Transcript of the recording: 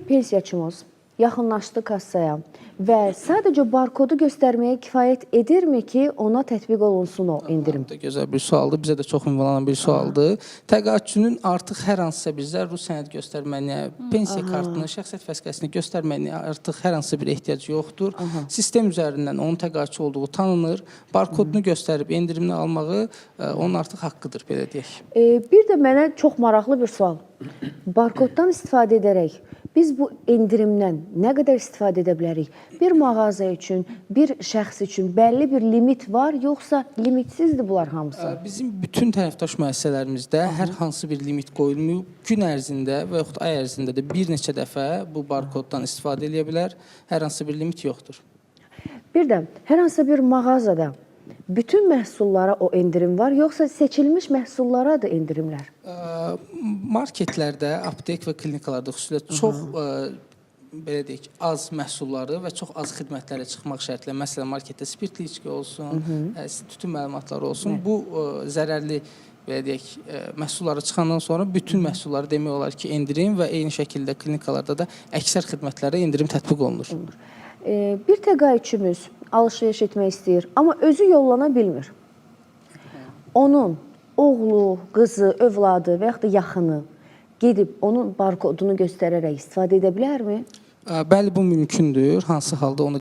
pensiyaçımız yaxınlaşdı kassaya və sadəcə barkodu göstərməyə kifayət edirmi ki, ona tətbiq olunsun o endirim? Bu da gözəl bir sualdır. Bizə də çox ünvanlanan bir sualdır. Təqaüdçünün artıq hər hansısa bir zəruri sənəd göstərməyinə, pensiya kartını, şəxsiyyət vəsiqəsini göstərməyinə artıq hər hansısa bir ehtiyac yoxdur. Sistem üzərindən onun təqaüdçü olduğu tanınır. Barkodunu göstərib endirimini almağı onun artıq haqqıdır, belə deyək. Bir də mənə çox maraqlı bir sual. Barkoddan istifadə edərək biz bu endirimdən nə qədər istifadə edə bilərik? Bir mağaza üçün, bir şəxs üçün bəlli bir limit var, yoxsa limitsizdir bunlar hamısı? Bizim bütün tərəfdaş müəssisələrimizdə hər hansı bir limit qoyulmayıb. Gün ərzində və yaxud ay ərzində də bir neçə dəfə bu barkoddan istifadə edə bilər. Hər hansı bir limit yoxdur. Bir də hər hansı bir mağazada bütün məhsullara o endirim var, yoxsa seçilmiş məhsullara da endirimlər? Marketlərdə, aptek və klinikalarda xüsusilə çox belə deyək, az məhsulları və çox az xidmətlərə çıxmaq şərtlə, məsələn, marketdə spirtli içki olsun, tütün məlumatları olsun, bu zərərli belə deyək, məhsulları çıxandan sonra bütün məhsulları demək olar ki, endirim və eyni şəkildə klinikalarda da əksər xidmətlərə endirim tətbiq olunur. Bir təqaüdçümüz alış-veriş etmək istəyir, amma özü yollana bilmir. Onun oğlu, qızı, övladı və yaxud da yaxını gedib onun barkodunu göstərərək istifadə edə bilərmi? Bəli, bu mümkündür. Hansı halda onu